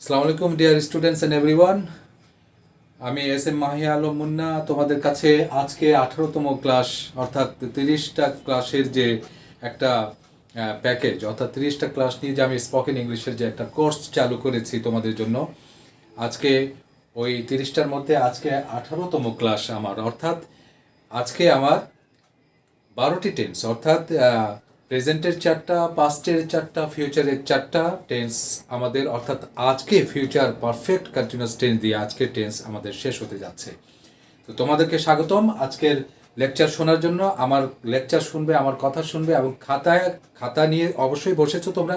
আসসালামু আলাইকুম dear students and everyone. আমি এস এম মাহিয়া আলম মুন্না তোমাদের কাছে আজকে 18তম ক্লাস অর্থাৎ 30টা ক্লাসের যে একটা প্যাকেজ অর্থাৎ 30টা ক্লাস নিয়ে যে আমি স্পোকেন ইংলিশের যে একটা কোর্স চালু করেছি তোমাদের জন্য। আজকে ওই 30টার মধ্যে আজকে 18তম ক্লাস আমার, অর্থাৎ আজকে আমার 12টি টেন্স অর্থাৎ প্রেজেন্টের 4টা, পাস্টের 4টা, ফিউচারের 4টা টেন্স আমাদের, অর্থাৎ আজকে ফিউচার পারফেক্ট কন্টিনিউয়াস টেন্স দিয়ে আজকের টেন্স আমাদের শেষ হতে যাচ্ছে। তো তোমাদেরকে স্বাগতম আজকের লেকচার শোনার জন্য। আমার লেকচার শুনবে, আমার কথা শুনবে এবং খাতা নিয়ে অবশ্যই বসেছো তোমরা।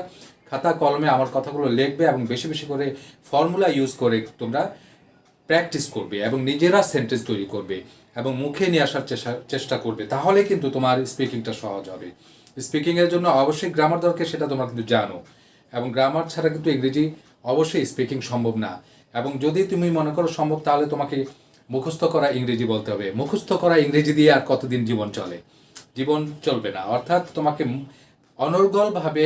খাতা কলমে আমার কথাগুলো লিখবে এবং বেশি বেশি করে ফর্মুলা ইউজ করে তোমরা প্র্যাকটিস করবে এবং নিজেরা সেন্টেন্স তৈরি করবে এবং মুখে নিয়ে আসার চেষ্টা করবে। তাহলে কিন্তু তোমার স্পিকিংটা সহজ হবে। স্পিকিংয়ের জন্য অবশ্যই গ্রামার দরকার, সেটা তোমরা কিন্তু জানো, এবং গ্রামার ছাড়া কিন্তু ইংরেজি অবশ্যই স্পিকিং সম্ভব না। এবং যদি তুমি মনে করো সম্ভব, তাহলে তোমাকে মুখস্থ করা ইংরেজি বলতে হবে। মুখস্থ করা ইংরেজি দিয়ে আর কতদিন জীবন চলে? জীবন চলবে না। অর্থাৎ তোমাকে অনর্গলভাবে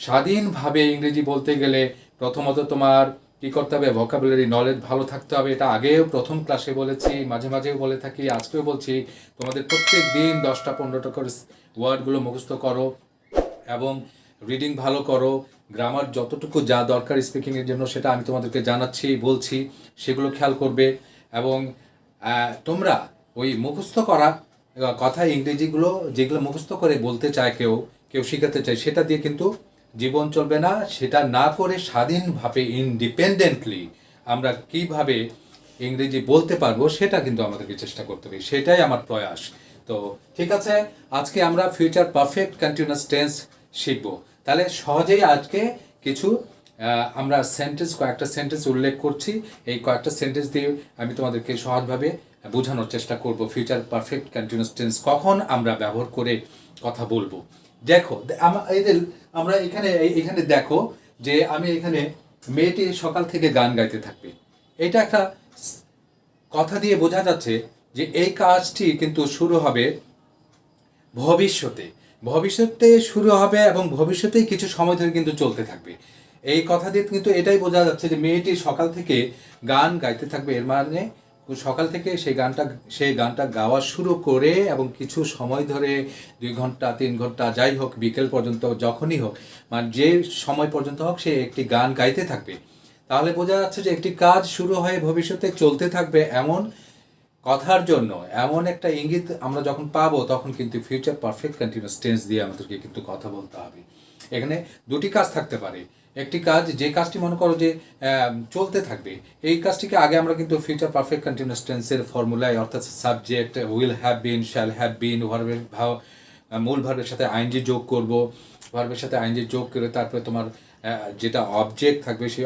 স্বাধীনভাবে ইংরেজি বলতে গেলে প্রথমত তোমার কী করতে হবে? ভোকাবুলারি নলেজ ভালো থাকতে হবে। এটা আগেও প্রথম ক্লাসে বলেছি, মাঝে মাঝেও বলে থাকি, আজকেও বলছি। তোমাদের প্রত্যেক দিন 10টা 15টা করে ওয়ার্ডগুলো মুখস্থ করো এবং রিডিং ভালো করো। গ্রামার যতটুকু যা দরকার স্পিকিংয়ের জন্য সেটা আমি তোমাদেরকে জানাচ্ছি, বলছি, সেগুলো খেয়াল করবে। এবং তোমরা ওই মুখস্থ করা কথা ইংরেজিগুলো যেগুলো মুখস্থ করে বলতে চায় কেউ কেউ শেখাতে চায়, সেটা দিয়ে কিন্তু জীবন চলবে না। সেটা না করে স্বাধীনভাবে ইন্ডিপেন্ডেন্টলি আমরা কিভাবে ইংরেজি বলতে পারবো সেটা কিন্তু আমাদেরকে চেষ্টা করতে হবে, সেটাই আমার প্রয়াস। তো ঠিক আছে, আজকে আমরা ফিউচার পারফেক্ট কন্টিনিউয়াস টেন্স শিখব। তাহলে সহজেই আজকে কিছু আমরা কয়েকটা সেন্টেন্স উল্লেখ করছি। এই কয়েকটা সেন্টেন্স দিয়ে আমি তোমাদেরকে সহজভাবে বোঝানোর চেষ্টা করব ফিউচার পারফেক্ট কন্টিনিউয়াস টেন্স কখন আমরা ব্যবহার করে কথা বলবো। দেখো আমরা এখানে দেখো যে আমি এখানে মেয়েটি সকাল থেকে গান গাইতে থাকবে। এটা একটা কথা দিয়ে বোঝা যাচ্ছে যে এই কাজটি কিন্তু শুরু হবে ভবিষ্যতে শুরু হবে এবং ভবিষ্যতেই কিছু সময় ধরে কিন্তু চলতে থাকবে। এই কথা দিয়ে কিন্তু এটাই বোঝা যাচ্ছে যে মেয়েটি সকাল থেকে গান গাইতে থাকবে। এর মানে সকাল থেকে সেই গানটা গাওয়া শুরু করে এবং কিছু সময় ধরে 2 ঘন্টা 3 ঘন্টা যাই হোক, বিকেল পর্যন্ত যখনই হোক, মানে যে সময় পর্যন্ত হোক সে একটি গান গাইতে থাকবে। তাহলে বোঝা যাচ্ছে যে একটি কাজ শুরু হয়ে ভবিষ্যতে চলতে থাকবে এমন কথার জন্য এমন একটা ইঙ্গিত আমরা যখন পাবো, তখন কিন্তু ফিউচার পারফেক্ট কন্টিনিউয়াস টেন্স দিয়ে আমাদেরকে কিন্তু কথা বলতে হবে। এখানে দুটি কাজ থাকতে পারে। একটি কাজ, যে কাজটি মনে করো যে চলতে থাকবে, এই কাজটিকে আগে আমরা কিন্তু ফিউচার পারফেক্ট কন্টিনিউয়াস টেন্সের ফর্মুলায়, অর্থাৎ subject will have bin, shall have বিন, মূল ভার্বের সাথে আইনজি যোগ করব। ভার্বের সাথে আইনজি যোগ করে তারপরে তোমার যেটা অবজেক্ট থাকবে সেই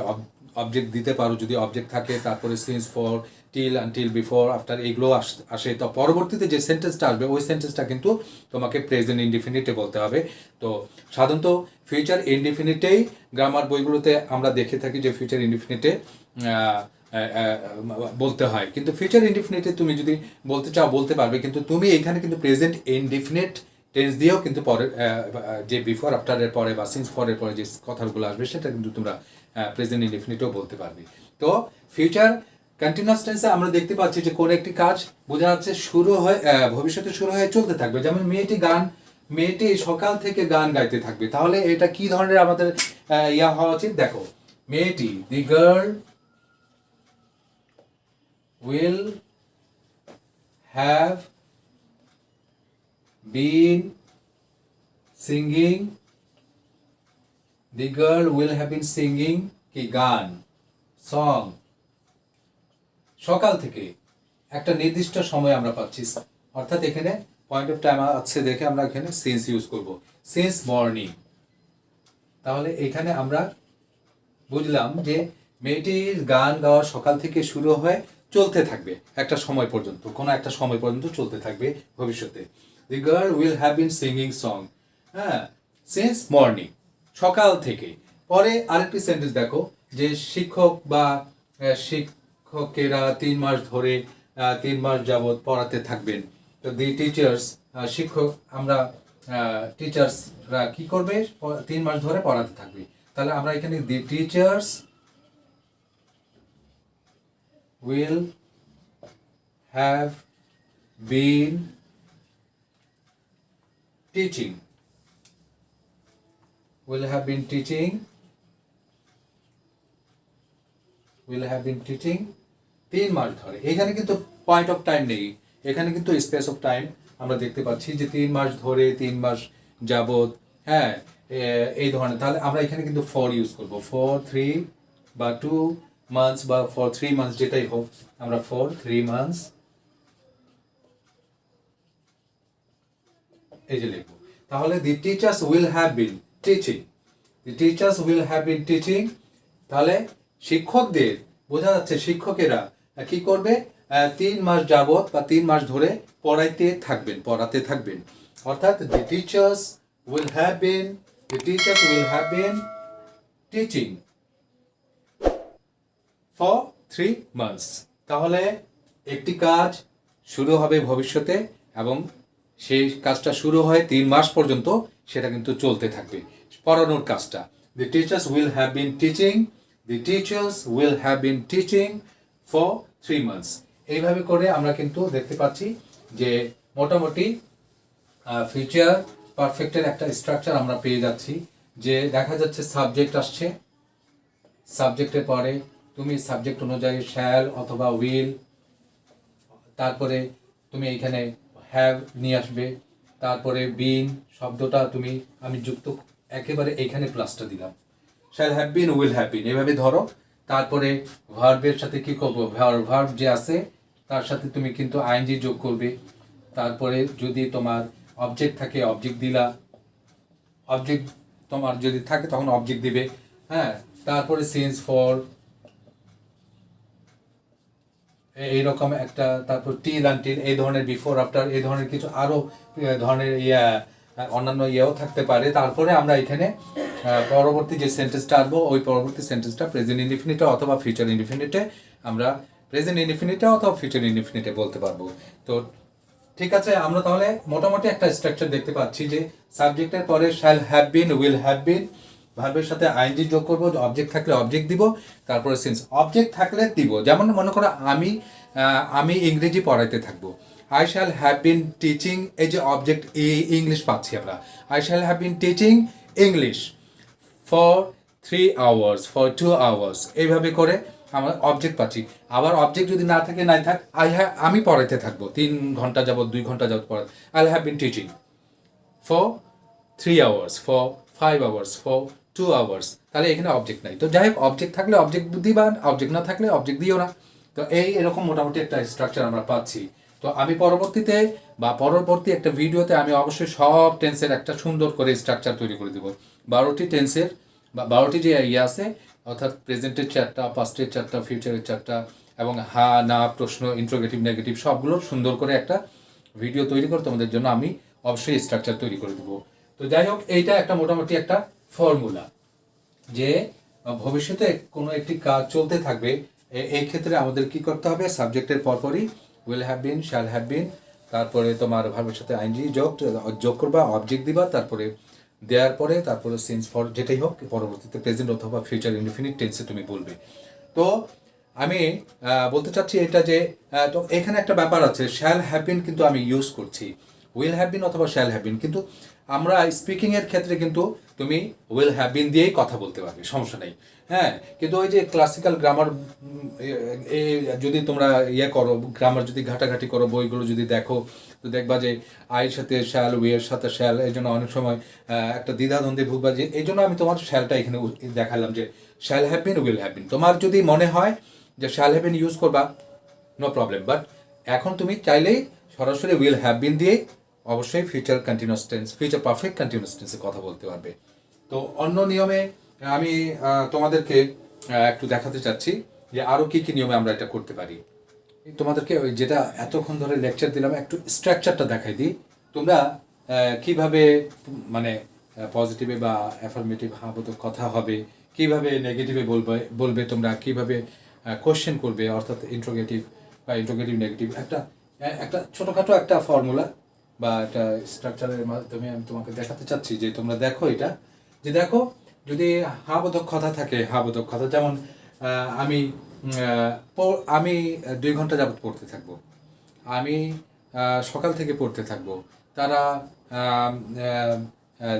অবজেক্ট দিতে পারো যদি অবজেক্ট থাকে। তারপরে since, for, till, until, before, after, এগুলো আসে। তো পরবর্তীতে যে সেন্টেন্সটা আসবে ওই সেন্টেন্সটা কিন্তু তোমাকে প্রেজেন্ট ইনডিফিনিটে বলতে হবে। তো সাধারণত ফিউচার ইনডিফিনিটেই গ্রামার বইগুলোতে আমরা দেখে থাকি যে ফিউচার ইনডিফিনিটে বলতে হয়। কিন্তু ফিউচার ইনডিফিনিটে তুমি যদি বলতে চাও বলতে পারবে, কিন্তু তুমি এখানে কিন্তু প্রেজেন্ট ইনডিফিনিট টেন্স দিয়েও কিন্তু পরে যে বিফোর আফটারের পরে বা সিন্স ফরের পরে যে কথাগুলো আসবে সেটা কিন্তু তোমরা প্রেজেন্ট ইনডিফিনিটেও বলতে পারবে। তো ফিউচার কন্টিনিউয়াস টেন্সে আমরা দেখতে পাচ্ছি যে কোন একটি কাজ বোঝা যাচ্ছে শুরু হয়ে ভবিষ্যতে শুরু হয়ে চলতে থাকবে। যেমন মেয়েটি সকাল থেকে গান গাইতে থাকবে। তাহলে এটা কি ধরনের আমাদের হওয়া উচিত? দেখো, মেয়েটি, the girl will have been singing, the girl will have been singing কি গান, সং, সকাল থেকে একটা নির্দিষ্ট সময় আমরা পাচ্ছি। অর্থাৎ এখানে পয়েন্ট অফ টাইম আছে দেখে আমরা এখানে সিন্স ইউজ করব, সিন্স মর্নিং। তাহলে এখানে আমরা বুঝলাম যে মেয়েটির গান গাওয়া সকাল থেকে শুরু হয়ে চলতে থাকবে একটা সময় পর্যন্ত, কোনো একটা সময় পর্যন্ত চলতে থাকবে ভবিষ্যতে। The girl will have been singing song, হ্যাঁ, সিন্স মর্নিং, সকাল থেকে। পরে আরেকটি সেন্টেন্স দেখো, যে শিক্ষক বা শিক্ষকেরা 3 মাস ধরে 3 মাস যাবৎ পড়াতে থাকবেন। তো দি টিচার্স, শিক্ষক আমরা টিচার্সরা কি করবে? 3 মাস ধরে পড়াতে থাকবে। তাহলে আমরা এখানে দি teachers will have been teaching, will have been teaching 3 মাস ধরে। এখানে কিন্তু পয়েন্ট অফ টাইম নেই, এখানে কিন্তু স্পেস অফ টাইম আমরা দেখতে পাচ্ছি যে 3 মাস ধরে, 3 মাস যাবত, হ্যাঁ, এই ধরনের। তাহলে আমরা এখানে কিন্তু ফর ইউজ করব, ফর 3 বা 2 মান্থস বা ফর 3 মান্থস, যেটাই হোক, আমরা ফর 3 মান্থস এই যে লিখবো। তাহলে দি teachers will have been teaching, the teachers will have been teaching. তাহলে শিক্ষকদের, বোঝা যাচ্ছে শিক্ষকেরা কি করবে, 3 মাস যাবত বা 3 মাস ধরে পড়াতে থাকবেন। অর্থাৎ দি teachers will have been teaching for 3 months. তাহলে একটি কাজ শুরু হবে ভবিষ্যতে এবং সেই কাজটা শুরু হয় 3 মাস পর্যন্ত, সেটা কিন্তু চলতে থাকবে পড়ানোর কাজটা। দি teachers will have been teaching for 3 months. এইভাবে করে আমরা কিন্তু দেখতে পাচ্ছি যে মোটামুটি ফিউচার পারফেক্টের একটা স্ট্রাকচার আমরা পেয়ে যাচ্ছি। যে দেখা যাচ্ছে সাবজেক্ট আসছে, সাবজেক্টের পরে তুমি সাবজেক্ট অনুযায়ী শ্যাল অথবা উইল, তারপরে তুমি এখানে হ্যাভ নিয়ে আসবে, তারপরে বিন শব্দটা আমি যুক্ত একেবারে এইখানে প্লাসটা দিলাম, shall have been, will have বিন, এভাবে ধরো। তারপরে ভার্বের সাথে কি করবো, ভার্ব যে আছে তার সাথে তুমি কিন্তু আইএনজি যোগ করবে। তারপরে যদি তোমার অবজেক্ট থাকে অবজেক্ট দিলা, অবজেক্ট তোমার যদি থাকে তখন অবজেক্ট দিবে, হ্যাঁ। তারপরে সিন্স, ফর, এইরকম একটা, তারপর টিল, আনটিল, এই ধরনের, বিফোর, আফটার, এই ধরনের কিছু আরো ধরনের অন্যান্য ইয়েও থাকতে পারে। তারপরে আমরা এখানে পরবর্তী যে সেন্টেন্সটা আসবো, ওই পরবর্তী সেন্টেন্সটা প্রেজেন্ট ইনডিফিনিটে অথবা ফিউচার ইনডিফিনিটে, আমরা প্রেজেন্ট ইনডিফিনিটে অথবা ফিউচার ইনডিফিনিটে বলতে পারবো। তো ঠিক আছে, আমরা তাহলে মোটামুটি একটা স্ট্রাকচার দেখতে পাচ্ছি যে সাবজেক্টের পরে shall have been, will have বিন, ভার্বের সাথে আইএনজি যোগ করবো, অবজেক্ট থাকলে অবজেক্ট দিব, তারপরে সিন্স, অবজেক্ট থাকলে দিব। যেমন মনে করো আমি ইংরেজি পড়াইতে থাকবো, I shall have been teaching, এই যে অবজেক্ট ইংলিশ পাচ্ছি আমরা, I shall have been teaching English for 3 hours, for 2 hours, এইভাবে করে আমরা অবজেক্ট পাচ্ছি। আবার অবজেক্ট যদি না থাকে, নাই থাক, আমি পড়াইতে থাকবো 3 ঘন্টা যাবত, 2 ঘন্টা যাবত পড়াই, I have been teaching for 3 hours, for 5 hours, for 2 hours. তাহলে এখানে অবজেক্ট নাই। তো যাই হোক, অবজেক্ট থাকলে অবজেক্ট দিবা, অবজেক্ট না থাকলে অবজেক্ট দিও না। তো এরকম মোটামুটি একটা স্ট্রাকচার আমরা পাচ্ছি। তো আমি পরবর্তী একটা ভিডিওতে আমি অবশ্যই সব টেন্সের একটা সুন্দর করে স্ট্রাকচার তৈরি করে দেবো। 12টি টেন্সের বা 12টি যে আছে, অর্থাৎ প্রেজেন্টের 4টা, পাস্টের 4টা, ফিউচারের 4টা, এবং হা, না, প্রশ্ন, ইন্ট্রোগেটিভ, নেগেটিভ, সবগুলো সুন্দর করে একটা ভিডিও তৈরি করে তোমাদের জন্য আমি অবশ্যই স্ট্রাকচার তৈরি করে দেবো। তো যাই হোক, এইটা একটা মোটামুটি একটা ফর্মুলা যে ভবিষ্যতে কোনো একটি কাজ চলতে থাকবে, এই ক্ষেত্রে আমাদের কি করতে হবে, সাবজেক্টের পরপরই will have bin, shall have বিন, তারপরে তোমার ভার্বের সাথে আইএনজি যোগ করবা, অবজেক্ট দিবা, তারপরে দেওয়ার পরে তারপরে সিন্স, ফর, যেটাই হোক পরবর্তীতে প্রেজেন্ট অথবা ফিউচার ইনডিফিনিট টেন্সে তুমি বলবে। তো আমি বলতে চাচ্ছি এটা যে তো এখানে একটা ব্যাপার আছে, শ্যাল হ্যাভ বিন কিন্তু আমি ইউজ করছি, উইল হ্যাভ বিন অথবা শ্যাল হ্যাভ বিন, কিন্তু আমরা স্পিকিংয়ের ক্ষেত্রে কিন্তু তুমি উইল হ্যাভ বিন দিয়েই কথা বলতে পারবে, সমস্যা নেই, হ্যাঁ। কিন্তু ওই যে ক্লাসিক্যাল গ্রামার যদি তোমরা করো, গ্রামার যদি ঘাটাঘাটি করো, বইগুলো যদি দেখো, তো দেখবা যে আইয়ের সাথে শ্যাল, উইয়ের সাথে শ্যাল, এই জন্য অনেক সময় একটা দ্বিধাদ্বন্দ্বে ভুগবা। যে এই জন্য আমি তোমার শ্যালটা এখানে দেখালাম যে shall have been, will have been. তোমার যদি মনে হয় যে শ্যাল হ্যাভ বিন ইউজ করবা, নো প্রবলেম, বাট এখন তুমি চাইলেই সরাসরি উইল হ্যাভ বিন দিয়ে অবশ্যই future continuous tense, future perfect continuous টেন্সে কথা বলতে পারবে। তো অন্য নিয়মে আমি তোমাদেরকে একটু দেখাতে চাচ্ছি যে আরও কী কী নিয়মে আমরা এটা করতে পারি। তোমাদেরকে ওই যেটা এতক্ষণ ধরে লেকচার দিলাম, একটু স্ট্রাকচারটা দেখাই দিই, তোমরা কিভাবে মানে পজিটিভে বা অ্যাফার্মেটিভ হাবোধক কথা হবে, কিভাবে নেগেটিভে বলবে তোমরা, কিভাবে কোশ্চেন করবে, অর্থাৎ ইন্ট্রোগেটিভ বা ইন্ট্রোগেটিভ নেগেটিভ, একটা ছোটোখাটো একটা ফর্মুলা বা একটা স্ট্রাকচারের মাধ্যমে আমি তোমাকে দেখাতে চাচ্ছি যে তোমরা দেখো এটা, যে দেখো যদি হাবোধক কথা থাকে, হাবোধক কথা যেমন আমি আমি 2 ঘন্টা যাবত পড়তে থাকবো। আমি সকাল থেকে পড়তে থাকবো। তারা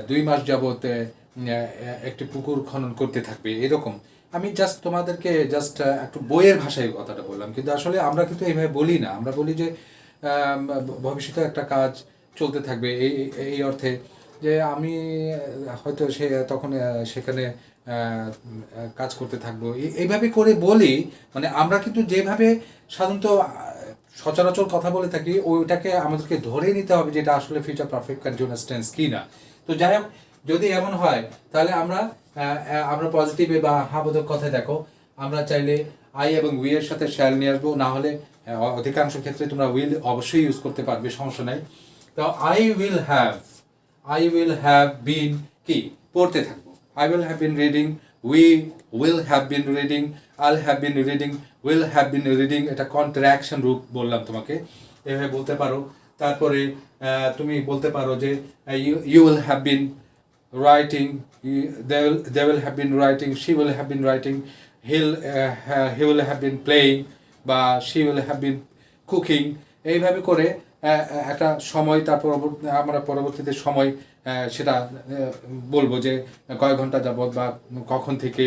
2 মাস যাবত একটি পুকুর খনন করতে থাকবে, এরকম। আমি জাস্ট তোমাদেরকে জাস্ট একটু বইয়ের ভাষায় কথাটা বললাম, কিন্তু আসলে আমরা কিন্তু এইভাবে বলি না। আমরা বলি যে ভবিষ্যতে একটা কাজ চলতে থাকবে, এই এই অর্থে যে আমি হয়তো সে তখন সেখানে কাজ করতে থাকবো, এইভাবে করে বলি। মানে আমরা কিন্তু যেভাবে সাধারণত সচরাচর কথা বলে থাকি, ওইটাকে আমাদেরকে ধরে নিতে হবে যেটা আসলে ফিউচার পারফেক্ট কন্টিনিউয়াস টেন্স কি না। তো যাই হোক, যদি এমন হয় তাহলে আমরা পজিটিভে বা হাবোধক কথায় দেখো, আমরা চাইলে আই এবং উই এর সাথে শ্যাল নিয়ে আসবো, না হলে অধিকাংশ ক্ষেত্রে তোমরা উইল অবশ্যই ইউজ করতে পারবে, সমস্যা নাই। তো আই উইল হ্যাভ বিন কি পড়তে থাকবো। I will have been reading, we will have been reading, Al have been reading, will have been reading. এটা কন্ট্রাকশন রূপ বললাম তোমাকে, এভাবে বলতে পারো। তারপরে তুমি বলতে পারো যে you will have been writing, they will have been writing, she will have been writing, he will have been playing, বা she will have been cooking। এইভাবে করে একটা সময়, তারপর আমরা পরবর্তীতে সময় সেটা বলবো যে কয় ঘন্টা যাবত বা কখন থেকে,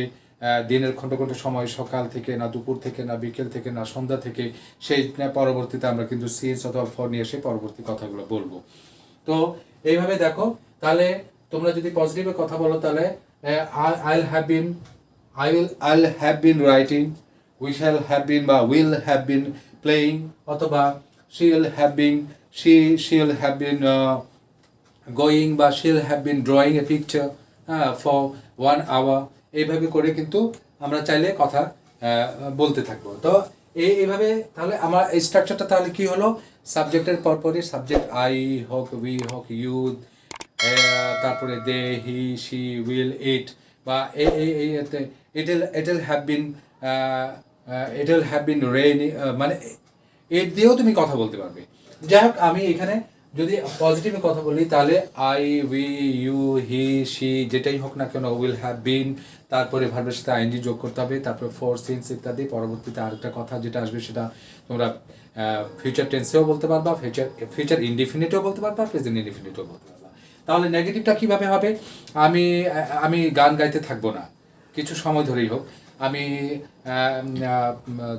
দিনের ঘন্টা ঘন্টা সময়, সকাল থেকে না দুপুর থেকে না বিকেল থেকে না সন্ধ্যা থেকে, সেই পরবর্তীতে আমরা কিন্তু সিন্স অথবা ফর নিয়ে এসে পরবর্তী কথাগুলো বলবো। তো এইভাবে দেখো, তাহলে তোমরা যদি পজিটিভে কথা বলো তাহলে আইল have been writing, we shall have বিন বা উইল হ্যাভ বিন প্লেয়িং, অথবা শিল হ্যাভ বিন শিল হ্যাভ বিন গোয়িং, বা শিল have been drawing a picture for 1 hour। এইভাবে করে কিন্তু আমরা চাইলে কথা বলতে থাকবো। তো এইভাবে তাহলে আমার এই স্ট্রাকচারটা তাহলে কি হলো, সাবজেক্টের পরপরই সাবজেক্ট আই হোক, উই হোক, ইউ, তারপরে দে, হি, শি, উইল, ইট, বা it will have bin rainy, মানে এর দিয়েও তুমি কথা বলতে পারবে। যাই হোক, আমি এখানে যদি পজিটিভে কথা বলি তাহলে I, we, you, he, she, যেটাই হোক না কেন, উইল হ্যাভ বিন, তারপরে ভার্বের সাথে আইএনজি যোগ করতে হবে, তারপরে ফর, সিন্স ইত্যাদি। পরবর্তীতে আরেকটা কথা যেটা আসবে সেটা তোমরা ফিউচার টেন্সেও বলতে পারবা, ফিউচার ইনডিফিনিটেও বলতে পারবা, প্রেজেন্ট ইনডিফিনিটেও বলতে পারবা। তাহলে নেগেটিভটা কিভাবে হবে, আমি আমি গান গাইতে থাকবো না, কিছু সময় ধরেই হোক, আমি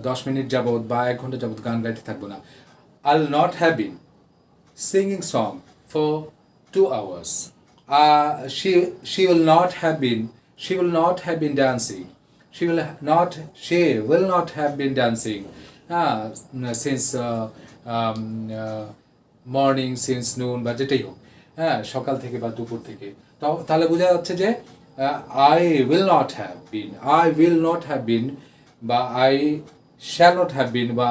10 মিনিট যাবত বা 1 ঘন্টা যাবত গান গাইতে থাকবো না। I'll not have been singing song for 2 hours. She will not have been dancing. She will not have been dancing since morning, since নুন, বা যেটাই হোক, হ্যাঁ, সকাল থেকে বা দুপুর থেকে। তাহলে বোঝা যাচ্ছে যে I will not have been, বা I shall not have been, বা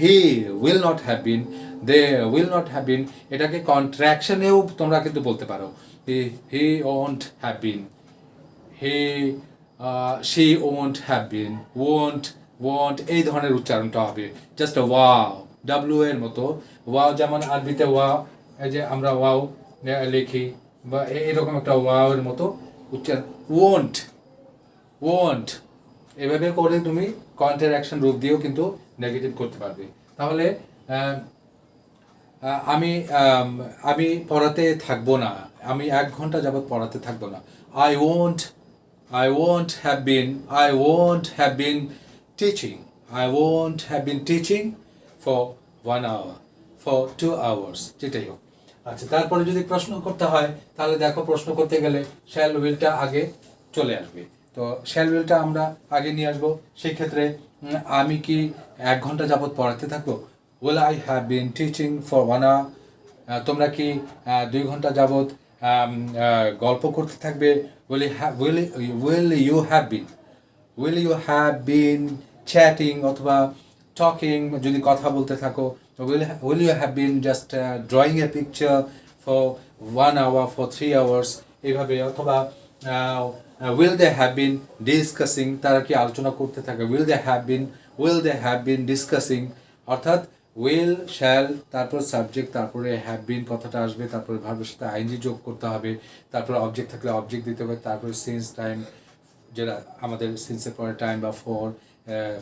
he will not have been, they will not have been। এটাকে কন্ট্রাকশনেও তোমরা কিন্তু বলতে পারো, he won't have been, she won't have been, won't এই ধরনের উচ্চারণটা হবে। জাস্ট ওয়াও, ডাব্লিউ এর মতো ওয়াও, যেমন আরবিতে ওয়াও, এই যে আমরা ওয়াও লিখি, বা এরকম একটা ওয়াও এর মতো উচ্চারণ। won't এভাবে করে তুমি কন্ট্রাকশন রূপ দিয়েও কিন্তু নেগেটিভ করতে পারবে। তাহলে আমি পড়াতে থাকবো না, আমি 1 ঘন্টা যাবত পড়াতে থাকবো না। I won't have been teaching for 1 hour, for 2 hours, যেটাই হোক। আচ্ছা, তারপরে যদি প্রশ্ন করতে হয় তাহলে দেখো, প্রশ্ন করতে গেলে শ্যাল উইলটা আগে চলে আসবে। তো শ্যাল উইলটা আমরা আগে নিয়ে আসবো। সেই ক্ষেত্রে আমি কি 1 ঘন্টা যাবত পড়াতে থাকবো, will I have been teaching for 1 hour। তোমরা কি 2 ঘন্টা যাবত গল্প করতে থাকবে, will you have been chatting অথবা talking, যদি কথা বলতে থাকো, will you have been just drawing a picture for 1 hour, for 3 hours, এইভাবে। অথবা will they have been discussing, তারা কি আলোচনা করতে থাকে, will they have been discussing, অর্থাৎ will, shall, তারপর সাবজেক্ট, তারপরে have been কথাটা আসবে, তারপরে ভার্বের সাথে আইএনজি যোগ করতে হবে, তারপরে অবজেক্ট থাকলে অবজেক্ট দিতে হবে, তারপরে সিন্স, টাইম, যেটা আমাদের সিন্সের পরের টাইম বা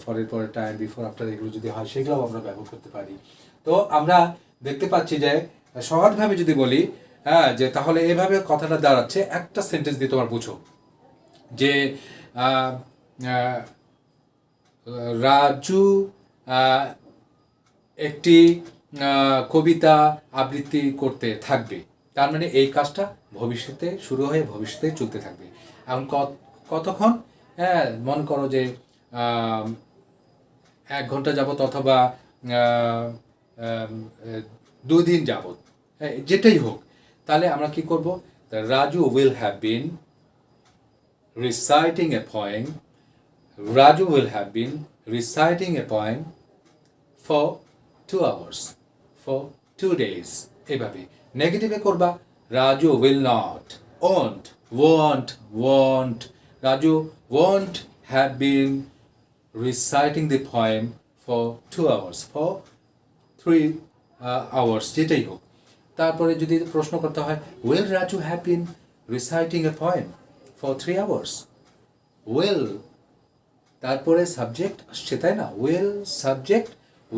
ফরের পরের টাইম, বিফোর আফটার এগুলো যদি হয় সেগুলোও আমরা ব্যবহার করতে পারি। তো আমরা দেখতে পাচ্ছি যে সহজভাবে যদি বলি, হ্যাঁ, যে তাহলে এভাবে কথাটা দাঁড়াচ্ছে, একটা সেন্টেন্স দিয়ে তোমার বুঝো যে আহ, আহ, রাজু একটি কবিতা আবৃত্তি করতে থাকবে। তার মানে এই কাজটা ভবিষ্যতে শুরু হয়ে ভবিষ্যতে চলতে থাকবে। এখন কতক্ষণ? হ্যাঁ, মনে করো যে 1 ঘন্টা যাবত অথবা 2 দিন যাবত, হ্যাঁ, যেটাই হোক। তাহলে আমরা কি করব? Raju will have bin reciting a poem, Raju will have bin reciting a poem for 2 hours, for 2 days। এইভাবে নেগেটিভে করবা, Raju will not, won't, Raju won't have been reciting the poem for 2 hours, for 3 hours, যেটাই হোক। তারপরে যদি প্রশ্ন করতে হয়, will Raju have been reciting a poem for 3 hours? will, তারপরে সাবজেক্ট আসছে, তাই না?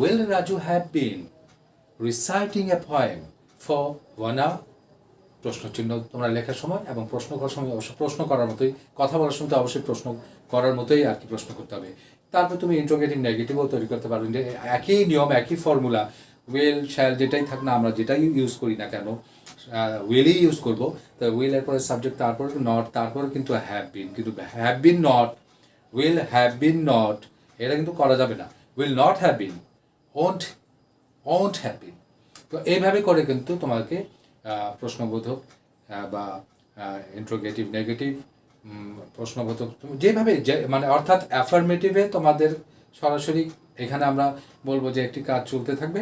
will Raju have been reciting a poem for 1 hour? প্রশ্নচিহ্ন তোমরা লেখার সময় এবং প্রশ্ন করার সময় অবশ্যই প্রশ্ন করার মতোই, কথা বলার সময় তো অবশ্যই প্রশ্ন করার মতোই আর কি প্রশ্ন করতে হবে। তারপর তুমি ইন্ট্রোগেটিভ নেগেটিভও তৈরি করতে পারবে, যে একই নিয়ম, একই ফর্মুলা, উইল শ্যাল যেটাই থাক না, আমরা যেটাই ইউজ করি না কেন, উইলই ইউজ করবো। তো উইলের পরে সাবজেক্ট, তারপরে নট, তারপরে কিন্তু হ্যাভ বিন, কিন্তু have been not, will have bin not, এটা কিন্তু করা যাবে না। Will not have been, won't have been। তো এইভাবে করে কিন্তু তোমাকে প্রশ্নবোধক বা ইন্ট্রোগেটিভ নেগেটিভ প্রশ্নবোধক যেভাবে মানে অর্থাৎ অ্যাফার্মেটিভে তোমাদের সরাসরি এখানে আমরা বলবো যে একটি কাজ চলতে থাকবে,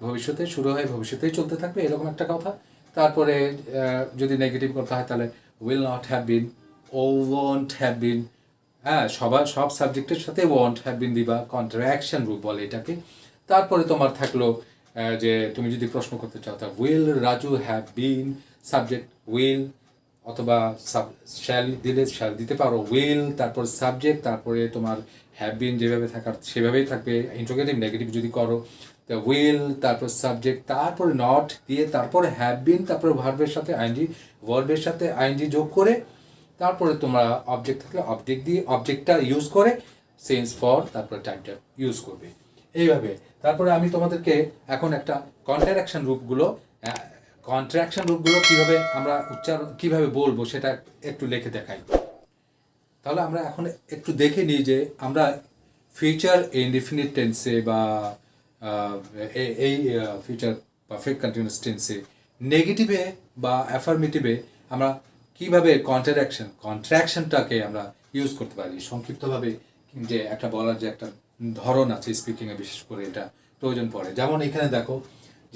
ভবিষ্যতে শুরু হয়ে ভবিষ্যতেই চলতে থাকবে, এরকম একটা কথা। তারপরে যদি নেগেটিভ করতে হয় তাহলে will not have been, won't have been, হ্যাঁ, সব সাবজেক্টের সাথে won't have been দিবা, কন্ট্রাকশন রূপ বলে এটাকে। তারপরে তোমার থাকলো যে তুমি যদি প্রশ্ন করতে চাও তা will Raju have been, subject will, অথবা শ্যাল দিলে শ্যাল দিতে পারো, উইল তারপর সাবজেক্ট, তারপরে তোমার হ্যাভ বিন যেভাবে থাকার সেভাবেই থাকবে। ইন্ট্রোগেটিভ নেগেটিভ যদি করো তা উইল তারপর সাবজেক্ট, তারপরে নট দিয়ে, তারপরে হ্যাভ বিন, তারপরে ভার্বের সাথে আইএনজি, ভার্বের সাথে আইএনজি যোগ করে, তারপরে তোমরা অবজেক্ট থাকলে অবজেক্ট দিয়ে অবজেক্টটা ইউজ করে সেন্স ফর, তারপরে টাইমটা ইউজ করবে এইভাবে। তারপরে আমি তোমাদেরকে এখন একটা কন্ট্রাকশন রূপগুলো কিভাবে আমরা উচ্চারণ কিভাবে বলবো সেটা একটু লিখে দেখাই। তাহলে আমরা এখন একটু দেখে নিই যে আমরা ফিউচার ইনডিফিনিট টেন্সে বা এই ফিউচার পারফেক্ট কন্টিনিউয়াস টেন্সে নেগেটিভে বা অ্যাফার্মেটিভে আমরা কিভাবে কন্ট্রাকশনটাকে আমরা ইউজ করতে পারি। সংক্ষিপ্তভাবে যে একটা বলার যে একটা ধরন আছে স্পিকিংয়ে, বিশেষ করে এটা প্রয়োজন পড়ে। যেমন এখানে দেখো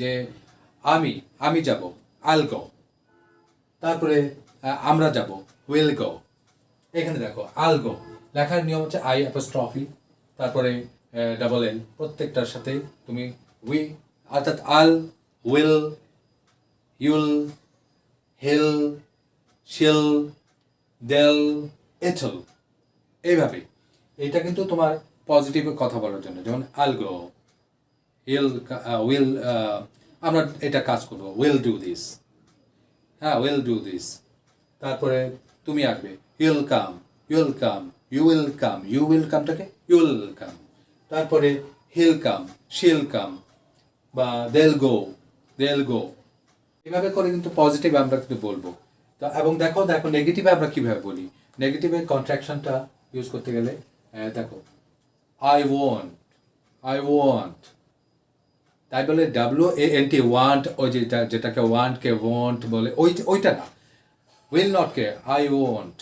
যে আমি যাব, আইল গো, তারপরে আমরা যাব, উইল গো। এখানে দেখো আইল গো লেখার নিয়ম হচ্ছে আই অ্যাপোস্ট্রফি, তারপরে ডাবল এল, প্রত্যেকটার সাথে তুমি উই, অর্থাৎ আল, উইল, ইউল, হিল, শিল, দেল, এথল, এইভাবে। এটা কিন্তু তোমার পজিটিভ কথা বলার জন্য, যেমন আল গো, উইল, আমরা এটা কাজ করবো, উইল ডু দিস, হ্যাঁ, উইল ডু দিস। তারপরে তুমি আসবে, ইউল কাম, ইউ উইল কামটাকে ইউ উইল কাম। তারপরে হিল কাম, শিল কাম, বা দেল গো, এভাবে করে কিন্তু পজিটিভ আমরা কিন্তু বলবো। তো এবং দেখো নেগেটিভে আমরা কিভাবে বলি। নেগেটিভে কন্ট্রাকশনটা ইউজ করতে গেলে দেখো আই ওয়ান্ট, তাই বলে WANT, ওয়ান্ট, ওই যেটাকে ওয়ান্টকে ওয়ান্ট বলে ওইটা না। উইল নটকে I want,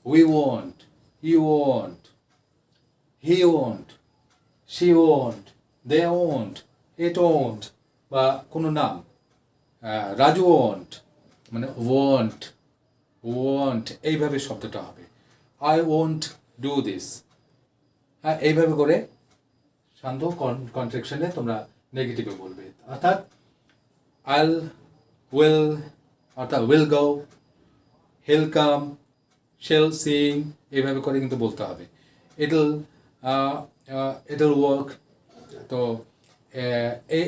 we want, you want, he want, she want, they want, it want, বা কোনো নাম, রাজু ওয়ান্ট, মানে ওয়ান্ট এইভাবে শব্দটা হবে, আই ওয়ান্ট ডু দিস। হ্যাঁ, এইভাবে করে শান্ত কন্ট্রাকশনে তোমরা নেগেটিভে বলবে। অর্থাৎ উইল, অর্থাৎ will go, he'll come, shall sing এইভাবে করে কিন্তু বলতে হবে। It'll it'll work. তো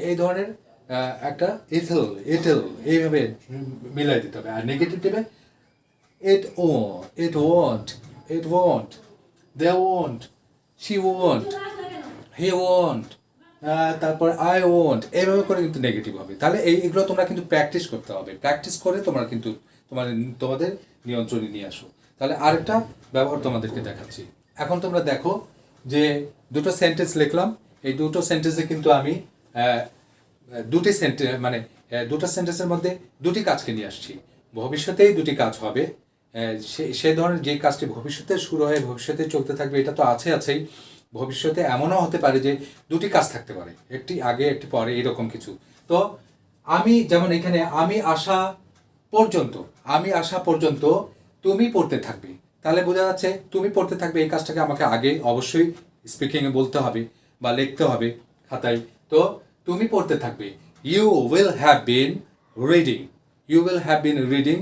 এই ধরনের একটা ইটল এইভাবে মিলাই দিতে হবে। আর নেগেটিভ দেবে it won't, they won't, she won't, he won't, তারপর I won't, এইভাবে করে কিন্তু নেগেটিভ হবে। তাহলে এইগুলো তোমরা কিন্তু প্র্যাকটিস করতে হবে। প্র্যাকটিস করে তোমরা কিন্তু তোমাদের নিয়ন্ত্রণে নিয়ে আসো। তাহলে আরেকটা ব্যবহার তোমাদেরকে দেখাচ্ছি। এখন তোমরা দেখো যে দুটো সেন্টেন্স লিখলাম, এই দুটো সেন্টেন্সে কিন্তু আমি দুটো সেন্টেন্সের মধ্যে দুটি কাজকে নিয়ে আসছি। ভবিষ্যতেই দুটি কাজ হবে। সে ধরনের যে কাজটি ভবিষ্যতে শুরু হয়ে ভবিষ্যতে চলতে থাকবে, এটা তো আছেই। ভবিষ্যতে এমনও হতে পারে যে দুটি কাজ থাকতে পারে, একটি আগে একটি পরে, এরকম কিছু। তো আমি যেমন এখানে আমি আসা পর্যন্ত তুমি পড়তে থাকবে, তাহলে বোঝা যাচ্ছে তুমি পড়তে থাকবে এই কাজটাকে আমাকে আগে অবশ্যই স্পিকিংয়ে বলতে হবে বা লিখতে হবে খাতায়। তো তুমি পড়তে থাকবে। You will have been reading,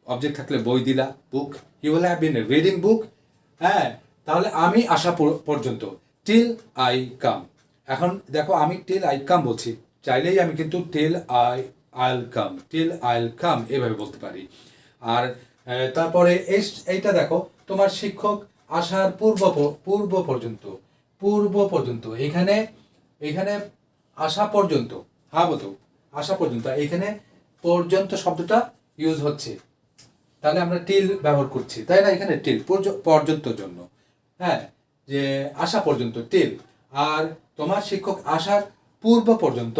object থাকলে বই দিলা, book, you will have been reading book. হ্যাঁ, তাহলে আমি আসা পর্যন্ত, টিল আই কাম। এখন দেখো আমি টিল আই কাম বলছি, চাইলেই আমি কিন্তু টিল আইল কাম এভাবে বলতে পারি। আর তারপরে এইটা দেখো, তোমার শিক্ষক আসার পূর্ব পর্যন্ত, এখানে আসা পর্যন্ত, আসা পর্যন্ত, এখানে পর্যন্ত শব্দটা ইউজ হচ্ছে, তাহলে আমরা টিল ব্যবহার করছি, তাই না? এখানে টিল পর্যন্ত জন্য, হ্যাঁ, যে আসা পর্যন্ত টিল। আর তোমার শিক্ষক আসার পূর্ব পর্যন্ত,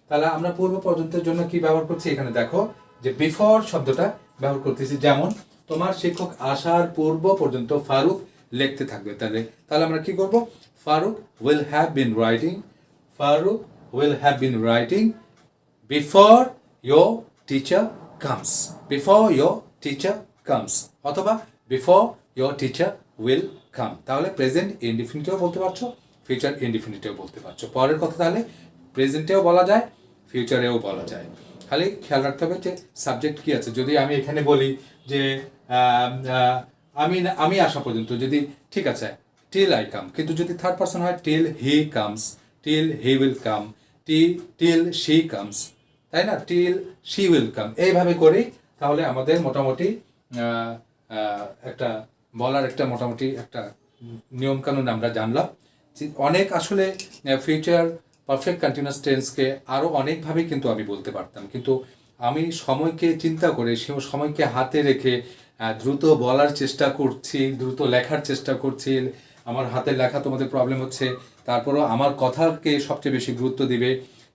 তাহলে আমরা পূর্ব পর্যন্তের জন্য কি ব্যবহার করছি? এখানে দেখো যে বিফোর শব্দটা ব্যবহার করতেছি। যেমন তোমার শিক্ষক আসার পূর্ব পর্যন্ত ফারুক লিখতে থাকবে, তাহলে আমরা কি করব? Farooq will have been writing before your teacher comes, অথবা before your teacher will come. তাহলে প্রেজেন্ট ইনডিফিনিটেও বলতে পারছো, ফিউচার ইনডিফিনিটেও বলতে পারছো। পরের কথা তাহলে প্রেজেন্টেও বলা যায়, ফিউচারেও বলা যায়। খালি খেয়াল রাখতে হবে যে সাবজেক্ট কি আছে। যদি আমি এখানে বলি যে আমি আসা পর্যন্ত, যদি ঠিক আছে টিল আই কাম, কিন্তু যদি থার্ড পারসন হয় till he comes, till he will come, till she comes, তাই না? টিল শি উইল কাম, এইভাবে করেই তাহলে আমাদের মোটামুটি একটা বলার মোটামুটি একটা নিয়মকানুন আমরা জানলাম। অনেক আসলে ফিউচার পারফেক্ট কন্টিনিউয়াস টেন্সকে আরও অনেকভাবেই কিন্তু আমি বলতে পারতাম, কিন্তু আমি সময়কে চিন্তা করে, সে সময়কে হাতে রেখে দ্রুত বলার চেষ্টা করছি, দ্রুত লেখার চেষ্টা করছি। আমার হাতের লেখা তোমাদের প্রবলেম হচ্ছে, তারপরও আমার কথাকে সবচেয়ে বেশি গুরুত্ব দিবে।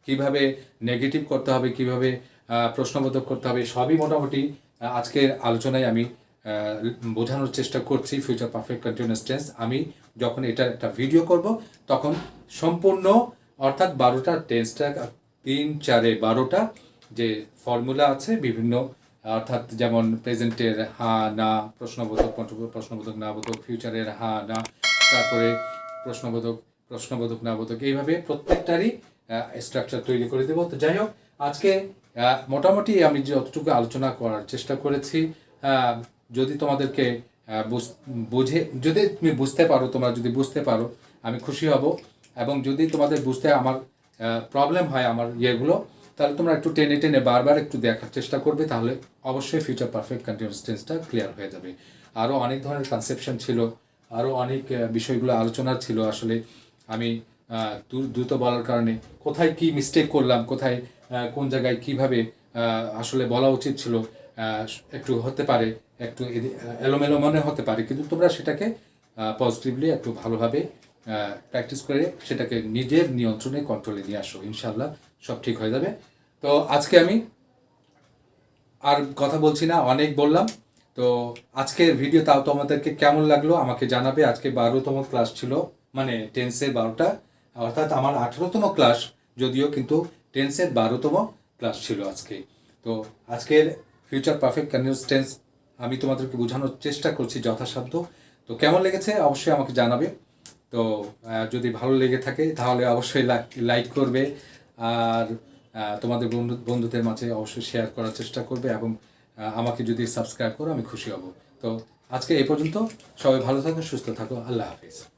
কিভাবে নেগেটিভ করতে হবে, কিভাবে প্রশ্নবোধক করতে হবে, সবই মোটামুটি আজকের আলোচনায় আমি বোঝানোর চেষ্টা করছি। ফিউচার পারফেক্ট কন্টিনিউয়াস টেন্স আমি যখন এটার একটা ভিডিও করব, তখন সম্পূর্ণ অর্থাৎ 12টা টেন্সটা, 3, 4, 12টা যে ফর্মুলা আছে বিভিন্ন, অর্থাৎ যেমন প্রেজেন্টের হা না, প্রশ্নবোধক না বোধক, ফিউচারের হা না, তারপরে প্রশ্নবোধক না বোধক, এইভাবে প্রত্যেকটারই স্ট্রাকচার তৈরি করে দেবো। তো যাই হোক, আজকে মোটামুটি আমি যতটুকু আলোচনা করার চেষ্টা করেছি, যদি তোমাদেরকে যদি তুমি বুঝতে পারো, তোমরা যদি বুঝতে পারো আমি খুশি হব। এবং যদি তোমাদের বুঝতে আমার প্রবলেম হয় আমার ইয়েগুলো, তাহলে তোমরা একটু টেনে বারবার একটু দেখার চেষ্টা করবে, তাহলে অবশ্যই ফিউচার পারফেক্ট কন্টিনিউয়াস টেন্সটা ক্লিয়ার হয়ে যাবে। আরও অনেক ধরনের কনসেপশন ছিল, আরও অনেক বিষয়গুলো আলোচনা ছিল। আসলে আমি দ্রুত বলার কারণে কোথায় কি মিস্টেক করলাম, কোথায় কোন জায়গায় কিভাবে আসলে বলা উচিত ছিল, একটু হতে পারে, একটু এলোমেলো মনে হতে পারে, কিন্তু তোমরা সেটাকে পজিটিভলি একটু ভালোভাবে প্র্যাকটিস করে সেটাকে নিজের নিয়ন্ত্রণে, কন্ট্রোলে নিয়ে আসো, ইনশাল্লাহ সব ঠিক হয়ে যাবে। তো আজকে আমি আর কথা বলছি না, অনেক বললাম। তো আজকের ভিডিও তাও তোমাদেরকে কেমন লাগলো আমাকে জানাবে। আজকে 12তম ক্লাস ছিল, মানে টেন্সের 12টা, অর্থাৎ আমার 18তম ক্লাস, যদিও কিন্তু টেন্সের 12তম ক্লাস ছিল আজকে। তো আজকের ফিউচার পারফেক্ট কন্টিনিউয়াস টেন্স আমি তোমাদেরকে বোঝানোর চেষ্টা করছি যথাসাধ্য। তো কেমন লেগেছে অবশ্যই আমাকে জানাবে। তো যদি ভালো লেগে থাকে তাহলে অবশ্যই লাইক করবে, আর তোমাদের বন্ধুদের মাঝে অবশ্যই শেয়ার করার চেষ্টা করবে, এবং আমাকে যদি সাবস্ক্রাইব করো আমি খুশি হব। তো আজকে এই পর্যন্ত। সবাই ভালো থাকো, সুস্থ থাকো। আল্লাহ হাফিজ।